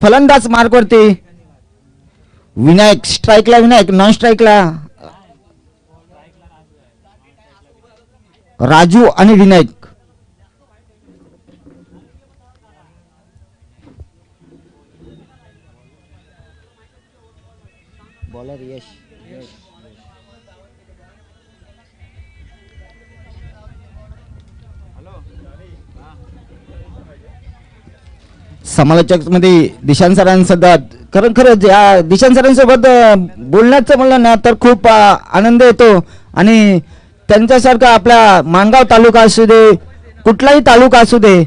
फलंदाज मार्कवरती विनायक, स्ट्राईकला विनायक, नॉन स्ट्राईकला राजू आणि विनायक. बॉलर यश. समालोचक मध्ये दिशांत सरांसोबत खरंच या दिशांत सरांसोबत बोलण्याचं म्हणलं ना तर खूप आनंद येतो. आणि त्यांच्यासारखं आपला माणगाव तालुका असू दे, कुठलाही तालुका असू दे,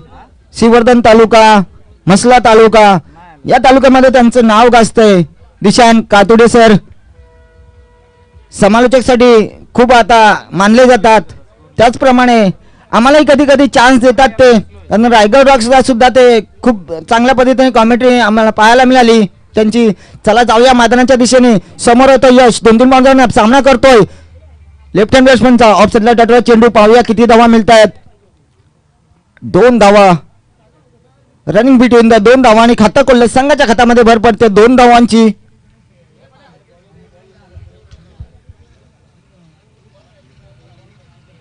श्रीवर्धन तालुका, म्हसला तालुका, या तालुक्यामध्ये त्यांचं नाव गाजतंय. दिशांत कातुडे सर समालोचकसाठी खूप आता मानले जातात. त्याचप्रमाणे आम्हालाही कधी कधी चान्स देतात ते. कारण रायगड रॉक्सला सुद्धा ते खूप चांगल्या पद्धतीने कॉमेंट्री आम्हाला पाहायला मिळाली त्यांची. चला जाऊया मैदानाच्या दिशेने. समोर होतं यश, 2-3 बॉलरने सामना करतोय. लेफ्ट हँड बॅट्समनचा ऑफ साईडला डटवा चेंडू. पाहूया किती धावा मिळत आहेत. 2 धावा. रनिंग बिटवीन द 2 धावा आणि खातं खोललं. संघाच्या खात्यामध्ये भर पडते 2 धावांची.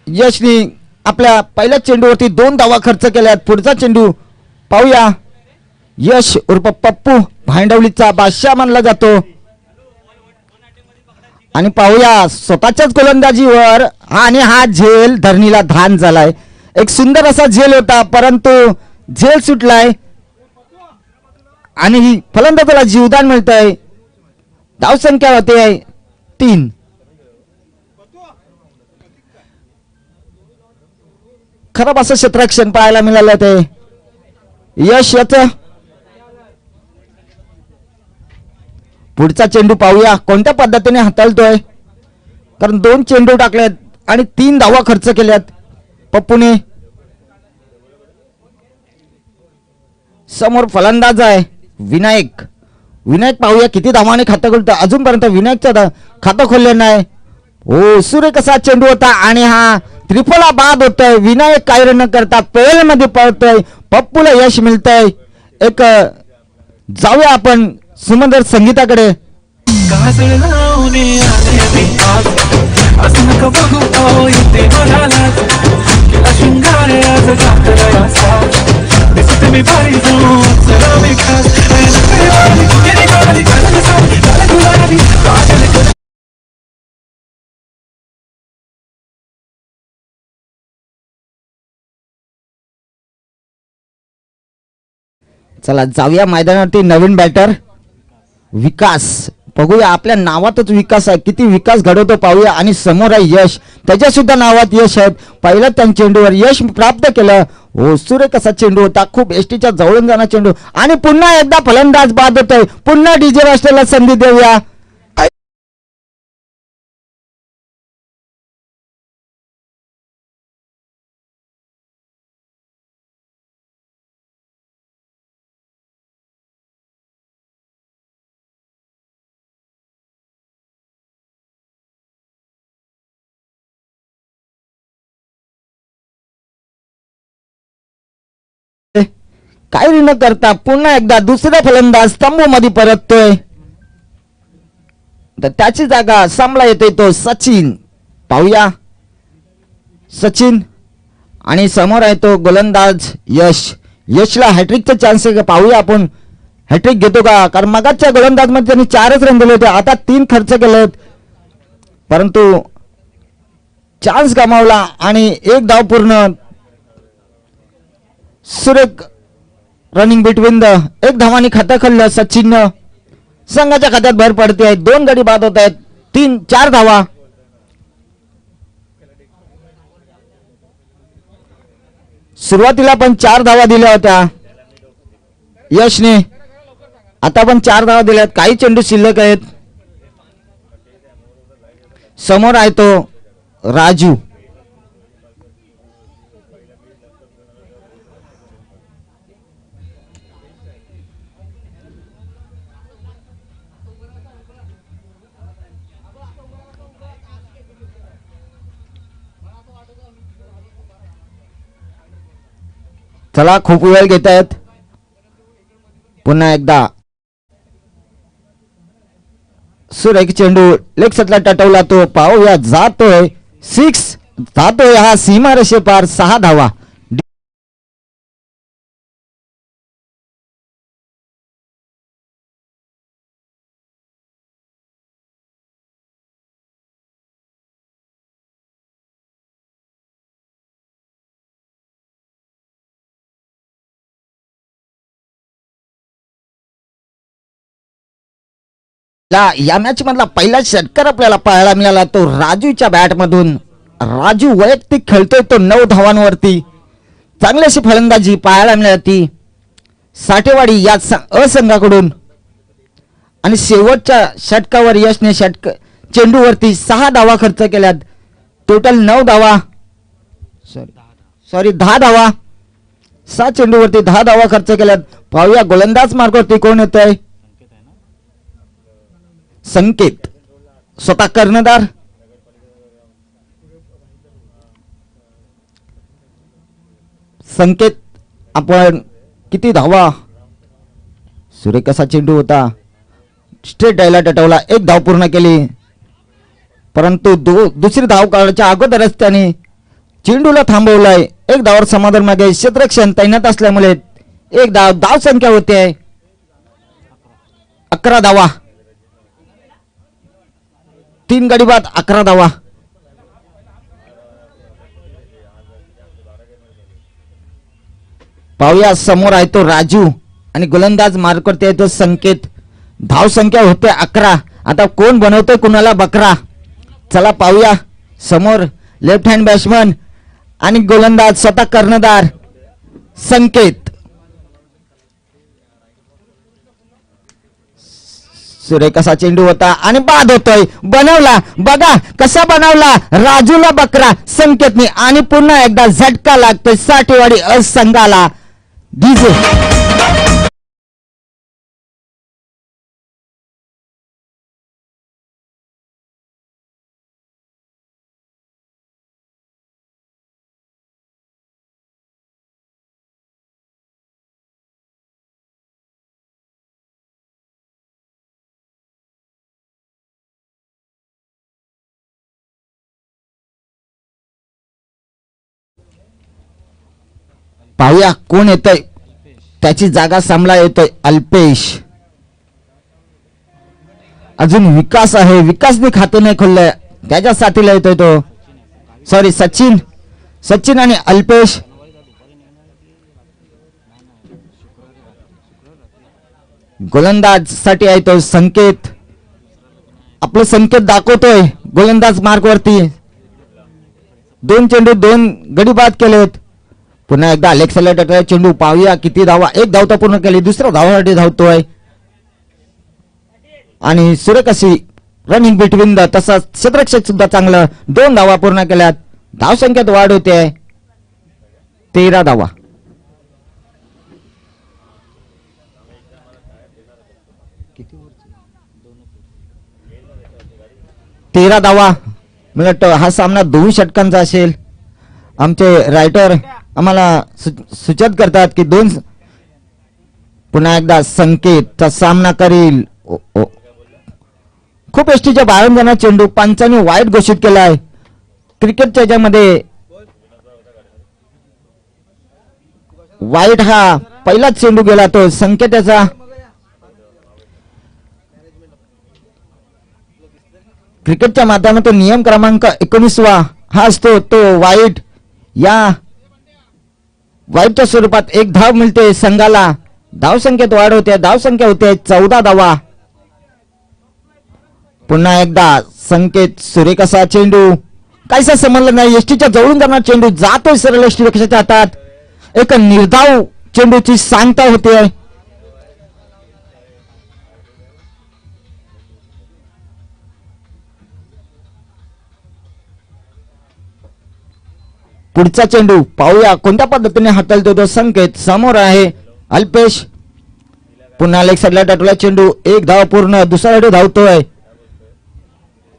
यशनी आपल्या पहिल्या चेंडूवरती 2 धावा खर्च केल्यात. पुढचा चेंडू पाहूया. यश उर्फ पप्पू भांडवलीचा बादशाह मानला जातो. आणि पाहूया स्वतःच्याच गोलंदाजीवर आणि हा झेल धरणीला धान झालाय. एक सुंदर असा झेल होता परंतु झेल सुटलाय आणि फलंदाजाला जीवदान मिळतंय. धावसंख्या होते 3. खराब असं क्षेत्ररक्षण पाहायला मिळालं ते. यश याचं पुढचा चेंडू पाहूया कोणत्या पद्धतीने हाताळतोय. कारण 2 चेंडू टाकलेत आणि 3 धावा खर्च केल्यात पप्पूने. समोर फलंदाज आहे विनायक. विनायक पाहूया किती धावाने खातं खोलतं. अजूनपर्यंत विनायकचं खातं खोललं नाही. हो, सूर्य कसा चेंडू होता आणि हा त्रिफला बाद होतोय. विनायक काय न करता पेल मध्ये पळतोय. पप्पूला यश मिळतंय. एक जाऊया आपण सुमंदर संगीताकडे. चला जाऊया मैदानावरती. नवीन बॅटर विकास. बघूया आपल्या नावातच विकास आहे. किती विकास घडवतो पाहूया. आणि समोर आहे यश, त्याच्या सुद्धा नावात यश आहेत. पहिल्या त्या चेंडूवर यश प्राप्त केलं. हो, सूर्य कसा चेंडू होता. खूप एसटीच्या जवळून जाणार चेंडू आणि पुन्हा एकदा फलंदाज बाद होतोय. पुन्हा डीजे राष्ट्राला संधी देऊया. काही न करता पुन्हा एकदा दुसरा फलंदाज स्तंभ मध्ये परततोय. तर त्याची जागा सांभाळा येतोय तो सचिन. पाहूया सचिन आणि समोर आहे तो गोलंदाज यश. यशला हॅट्रिकचा चान्स आहे का पाहूया आपण. हॅट्रिक घेतो का. कारण मगाच्या गोलंदाज मध्ये त्यांनी 4च रन दिले होते. आता 3 खर्च केलेत परंतु चान्स गमावला आणि 1 धाव पूर्ण. सुरेख रनिंग बिटवीन द 1 धावांनी खातं खोललं सचिननं. संघाच्या खात्यात भर पडते आहे. 2 गडी बाद होत आहेत. 4 धावा. सुरुवातीला पण 4 धावा दिल्या होत्या यशने. आता पण 4 धावा दिल्यात. काही चेंडू शिल्लक आहेत. समोर आहे तो राजू. चला खूप वेळ घेत आहेत. पुन्हा एकदा सुरेख चेंडू लेग साईडला टटवला तो पाहूया जातोय 6 जातोय हा सीमारेषे पार 6 धावा. या मॅच मधला पहिला षटकार आपल्याला पाहायला मिळाला तो राजूच्या बॅट मधून. राजू वैयक्तिक खेळतोय तो 9 धावांवरती. चांगली अशी फलंदाजी पाहायला मिळाली साठेवाडी या असंघाकडून आणि शेवटच्या षटकावर यशने चेंडूवरती 6 धावा खर्च केल्यात. टोटल 9 धावा सॉरी 10 धावा 6 चेंडूवरती 10 धावा खर्च केल्यात. पाहूया गोलंदाज मार्गावरती कोण येत आहे. संकेत स्वतः कर्णधार. संकेत आपण किती धावा. सुरेख असा चेंडू होता स्ट्रेट डायला टटवला. 1 धाव पूर्ण केली परंतु दुसरी धाव काढायच्या अगोदरच त्याने चेंडूला थांबवलाय. 1 धावावर समाधान मागे क्षेत्ररक्षण तैनात असल्यामुळे 1 धाव संख्या होते 11 धावा. 3 गडी बाद 11 धावा. पाहूया समोर आहे तो राजू आणि गोलंदाज मार्कवरती आहे तो संकेत. धाव संख्या होते 11. आता कोण बनवतोय कुणाला बकरा. चला पाहूया समोर लेफ्ट हँड बॅट्समन आणि गोलंदाज स्वतः कर्णधार संकेत. सुरेख असा चेंडू होता आणि बाद होतोय. बनवला बघा कसा बनवला राजूला बकरा संकेतने आणि पुन्हा एकदा झटका लागतोय साठेवाडी असंघाला. डीजे पाहूया कोण येतोय. त्याची जागा सांभाळा येतोय अल्पेश. अजून विकास आहे. विकासने खाते नाही खोललंय त्याच्या साथीला येतोय तो सॉरी सचिन आणि अल्पेश. गोलंदाज साठी आहे तो संकेत. आपलं संकेत दाखवतोय गोलंदाज मार्क वरती. 2 चेंडू 2 गडी बाद केलेत. पुन्हा एकदा अलेक्साला चेंडू पाहूया किती धावा. 1 धाव तर पूर्ण केली. दुसऱ्या धावासाठी धावतोय आणि सुरेख अशी रनिंग बिटवीन द तसाच क्षेत्ररक्षक सुद्धा चांगलं 2 धावा पूर्ण केल्यात. धाव संख्येत वाढ होते 13 धावा. 13 धावा. मला वाटतं हा सामना 2 षटकांचा असेल. आमचे रायटर आम्हाला सूचित करतात की 2. पुन्हा एकदा संकेतचा सामना करील. खूप एसटीच्या बाहेर जाणार चेंडू पंचांनी वाईट घोषित केलाय. क्रिकेटच्या याच्यामध्ये वाईट हा पहिलाच चेंडू गेला तो संकेताचा. क्रिकेटच्या माध्यमातून नियम क्रमांक 19 हा असतो तो वाईट. या वाईटच्या स्वरूपात 1 धाव मिळते संघाला. धाव संख्येत वाढ होते. धाव संख्या होते 14 धावा. पुन्हा एकदा संकेत सुरेख असा चेंडू काहीसा समजलं नाही. एसटीच्या जवळून जाणार चेंडू जातोय सरळ एसटी रक्षकाच्या हातात. एक निर्धाव चेंडूची सांगता होते. पुढचा चेंडू पाहूया कोणत्या पद्धतीने हाताळतो तो संकेत. समोर आहे अल्पेश. पुन्हा लेग साईडला टाटवला चेंडू. 1 धाव पूर्ण. दुसरा धावतोय.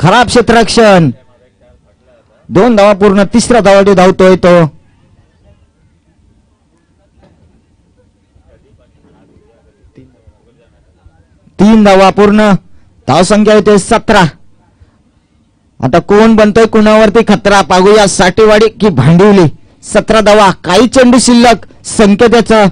खराब क्षेत्ररक्षण. 2 धावा पूर्ण. तिसरा धावासाठी धावतोय तो. 3 धावा पूर्ण. धाव संख्या येते 17. आता कोण बनतोय कुणावरती खतरा पाहूया. साठेवाडी की भांडिवली. 17 धावा, काही चेंडू शिल्लक. संकेताचा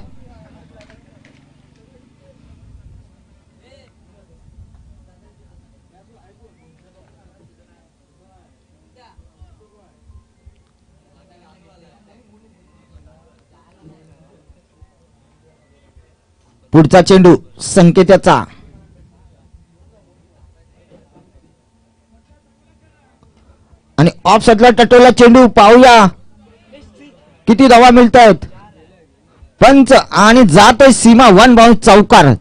पुढचा चेंडू संकेताचा. आणि ऑफ साइडला टटोला चेंडू. पाहूया किती धावा मिळत आहेत. पंच आणि जातोय सीमा. 1 बाउंस चौकार.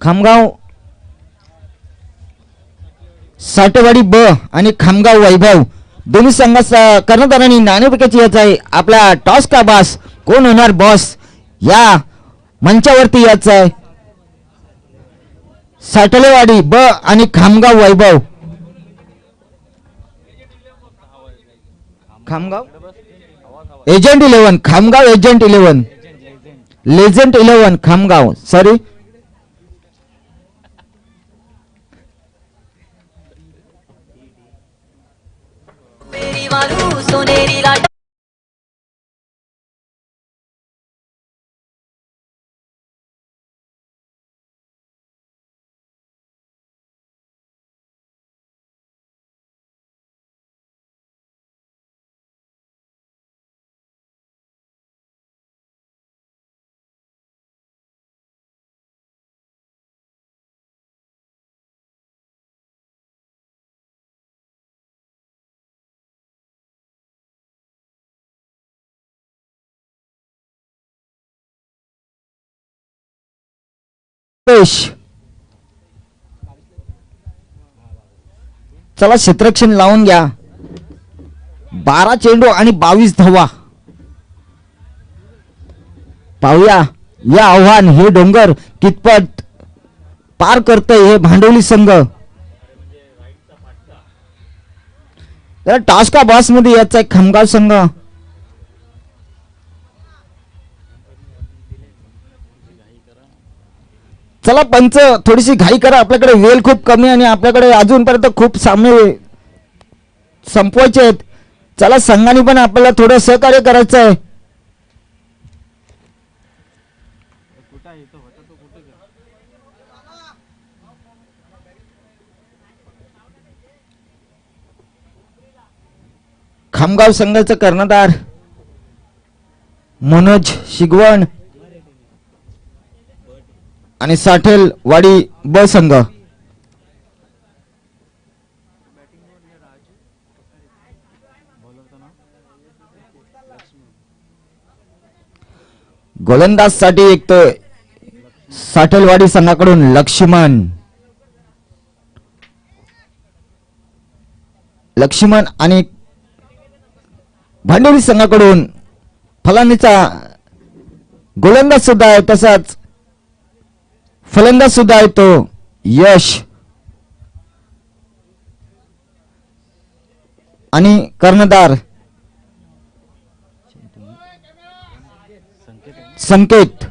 खामगाव साठेवाडी ब आणि खामगाव वैभव दोन्ही संघाचा कर्णधारांनी नाणेफेकीची याच आहे. आपला टॉस का बॉस कोण होणार बॉस या मंचावरती याच आहे. साठेवाडी ब आणि Khamgaon Vaibhav. Khamgaon agent 11 Khamgaon agent 11 legend 11 Khamgaon. Sorry सोनेरी लाट चला क्षेत्ररक्षण लावून घ्या. 12 चेंडू आणि 22 धावा. पाहूया या आव्हान हे डोंगर कितपत पार करतय हे भांडवली संघ. टॉस का बॉस मध्ये याचा एक खामगाव संघ. चला पंच थोडीशी घाई करा. आपल्याकडे वेळ खूप कमी आणि आपल्याकडे अजूनपर्यंत खूप सामने संपवायचे आहेत. चला संघाने पण आपल्याला थोडं सहकार्य करायचं आहे. खामगाव संघाचा कर्णधार मनोज शिगवण आणि साठेवाडी ब संघ. गोलंदाज साठी एक तर साठेवाडी संघाकडून लक्ष्मण आणि भांडवली संघाकडून फलानीचा गोलंदाज सुद्धा आहे. तसाच फलंदाज सुद्धा आहे तो यश. आणि कर्णधार संकेत.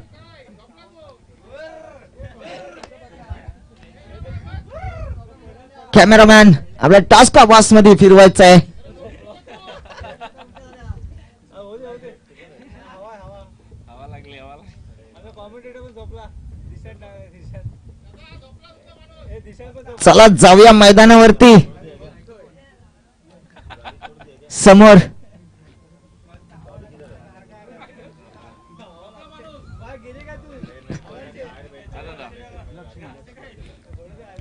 कॅमेरामॅन आपल्या टास्क बॉक्स मध्ये फिरवायचा आहे. चला जाऊया मैदानावरती. समोर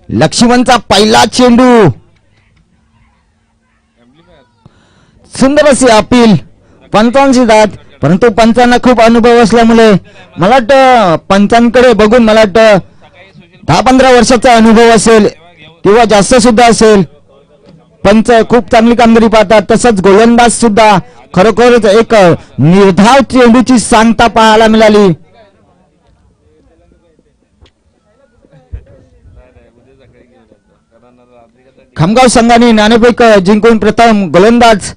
लक्ष्मणचा पहिला चेंडू. सुंदर अशी अपील पंचांची दाद. परंतु पंचांना खूप अनुभव असल्यामुळे मला वाटतं पंचांकडे बघून मला वाटतं 10-15 वर्षाचा अनुभव असेल किंवा जास्त सुद्धा असेल. पंच खूप चांगली कामगिरी पाहतात. तसंच गोलंदाज सुद्धा खरोखरच एक निर्धाव चेंडूची सांगता पाहायला मिळाली. खामगाव संघाने नाणेफेक जिंकून प्रथम गोलंदाज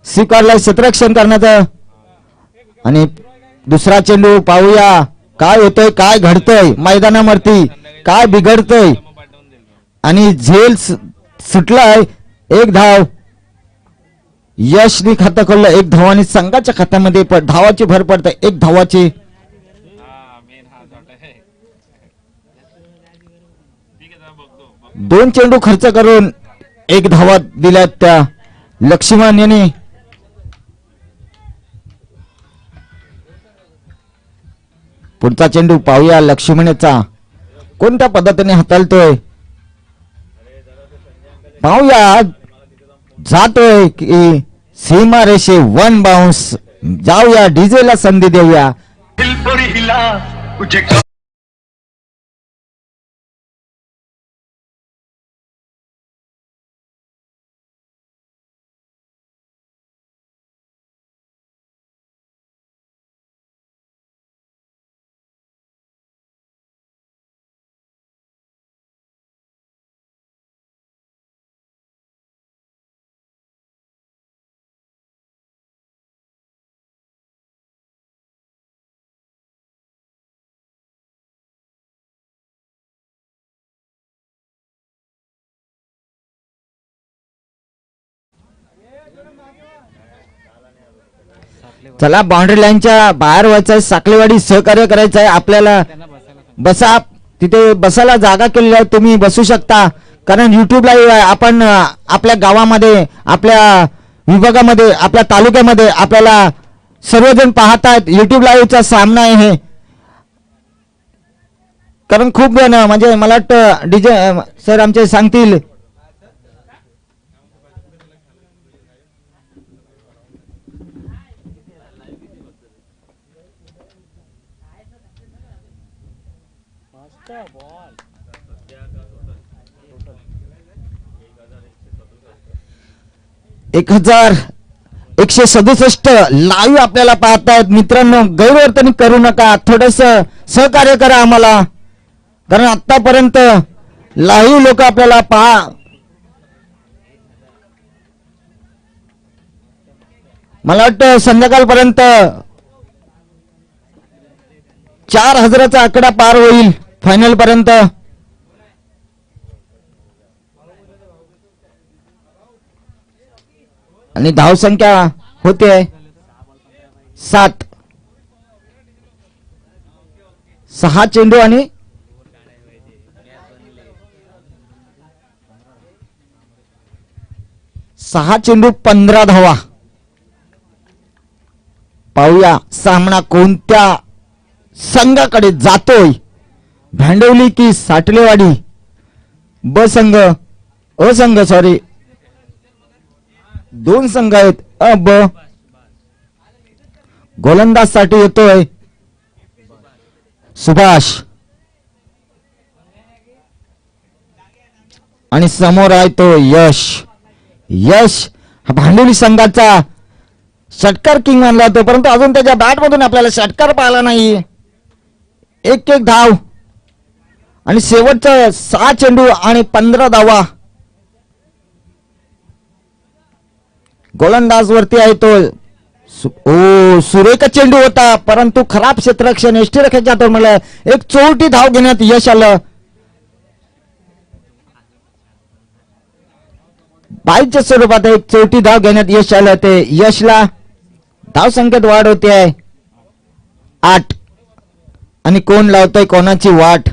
स्वीकारला क्षेत्ररक्षण करण्याचं. आणि दुसरा चेंडू पाहूया काय होतंय, काय घडतंय मैदानावरती, काय बिघडतंय. आणि झेल सुटलाय. एक धाव यशनी खातं खोललं. एक धाव आणि संघाच्या खात्यामध्ये धावाची भर पडते. एक धावाची. दोन चेंडू खर्च करून एक धावा दिल्यात त्या लक्ष्मण यांनी. पुढचा चेंडू पाहूया लक्ष्मणचा कोणत्या पद्धतीने हाताळतोय. पाहूया जातोय की सीमा रेषे वन बाउन्स. जाऊया डीजेला संधी देऊया. चला बाउंड्री लाईनच्या बाहेर व्हायचंय. साखलेवाडी सहकार्य करायचं आहे आपल्याला. बसा तिथे बसायला जागा केलेली आहे. तुम्ही बसू शकता कारण युट्यूब लाईव्ह आहे. आपण आपल्या गावामध्ये, आपल्या विभागामध्ये, आपल्या तालुक्यामध्ये आपल्याला सर्वजण पाहतायत. युट्यूब लाईव्हचा सामना आहे हे. कारण खूप जण म्हणजे मला वाटतं डीजे सर आमचे सांगतील. एक 1167 लाईव्ह आपल्याला पाहतायत. मित्रांनो गैरवर्तन करू नका. थोडस सहकार्य करा आम्हाला कारण आतापर्यंत लाईव्ह लोक आपल्याला पहा. मला वाटतं संध्याकाळपर्यंत 4000चा आकडा पार होईल फायनल पर्यंत. आणि धावसंख्या होते 7. 6 चेंडू आणि 6 चेंडू 15 धावा. पाहूया सामना कोणत्या संघाकडे जातोय. भांडवली की साटलेवाडी. ब संघ अ संघ सॉरी दोन संघ आहेत. ब गोलंदाज साठी येतोय सुभाष आणि समोर आहे तो यश. यश हा भांडवली संघाचा षटकार किंग मानला जातो परंतु अजून त्याच्या बॅट मधून आपल्याला षटकार पाहिला नाही. एक धाव आणि शेवटचा 6 चेंडू आणि 15 धावा. गोलंदाज वरती आहे तो. सुरेख चेंडू होता परंतु खराब क्षेत्ररक्षण यष्टीरक्षकाच्या हातून मला एक चौटी धाव घेण्यात यश आलं. 22च्या स्वरूपात एक चौटी धाव घेण्यात यश आलं. ते यशला धाव संख्येत वाढ होते आहे 8. आणि कोण लावतोय कोणाची वाट.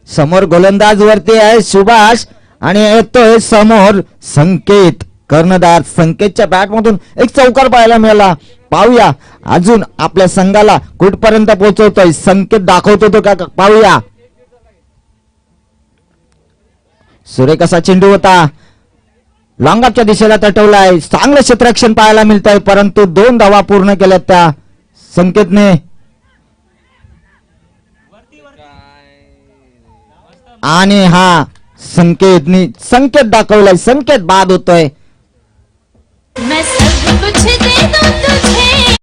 समोर गोलंदाज वरती आहे सुभाष आणि येतोय समोर संकेत. कर्णधार संकेतच्या बॅट मधून एक चौकार पाहायला मिळाला. पाहूया अजून आपल्या संघाला कुठपर्यंत पोहोचवतोय संकेत दाखवतो तो का पाहूया. सुरेख असा चेंडू होता लॉंगअपच्या दिशेला तटवलाय. चांगलं क्षेत्ररक्षण पाहायला मिळत आहे परंतु 2 धावा पूर्ण केल्यात त्या संकेतने. आणि हा संकेत दाखवलाय. संकेत बाद होतोय. मैं सब कुछ दे दूं तुझे।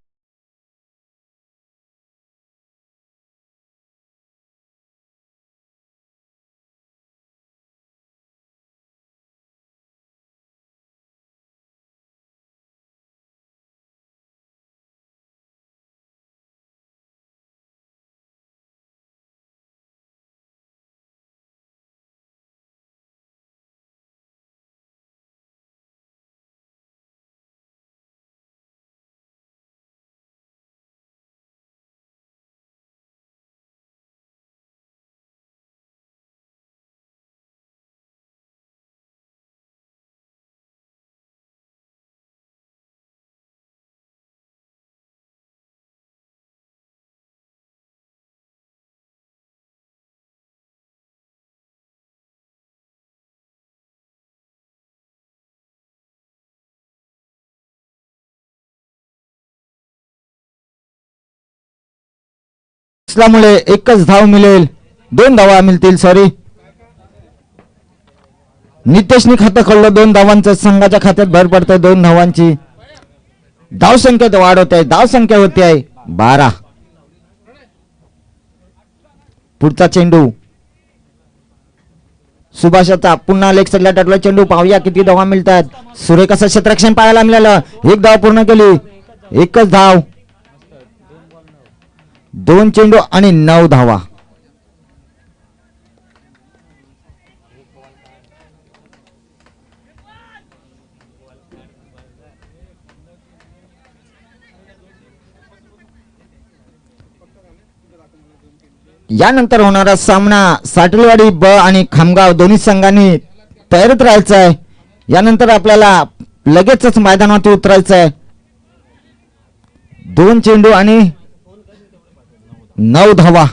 असल्यामुळे एकच धाव मिळेल, 2 धावा मिळतील. सॉरी, नितेशनी खातं खोललं 2 धावांचं. संघाच्या खात्यात भर पडते 2 धावांची. धावसंख्येत वाढ होते आहे. धावसंख्या होती आहे 12. पुढचा चेंडू सुभाषाचा पुन्हा लेग साईडला टाकला चेंडू. पाहूया किती धावा मिळतात. सुरेख असं क्षेत्ररक्षण पाहायला मिळालं. 1 धाव पूर्ण केली. एकच धाव, 2 चेंडू आणि 9 धावा. यानंतर होणारा सामना साटलवाडी ब आणि खामगाव दोन्ही संघांनी तयारीत राहायचं आहे. यानंतर आपल्याला लगेचच मैदानावरती उतरायचं आहे. 2 चेंडू आणि 9 धावा.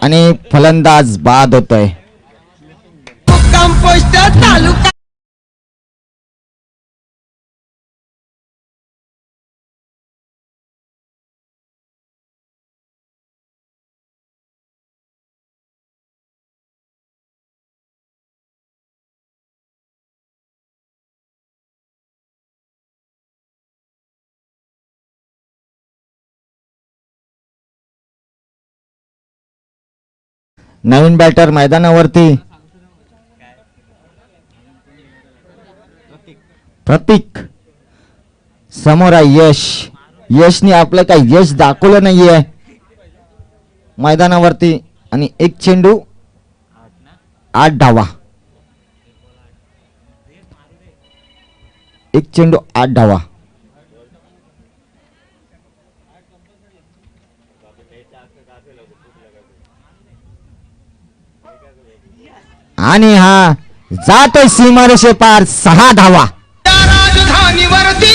आणि फलंदाज बाद होतोय. तालुका नवीन बॅटर मैदानावरती प्रतीक. समोर आहे यश. यशने आपलं काही यश दाखवलं नाहीये मैदानावरती. आणि 1 चेंडू 8 धावा. 1 चेंडू 8 धावा. आणि हा जातोय सीमारेषे पार 6 धावा. राजधानीवरती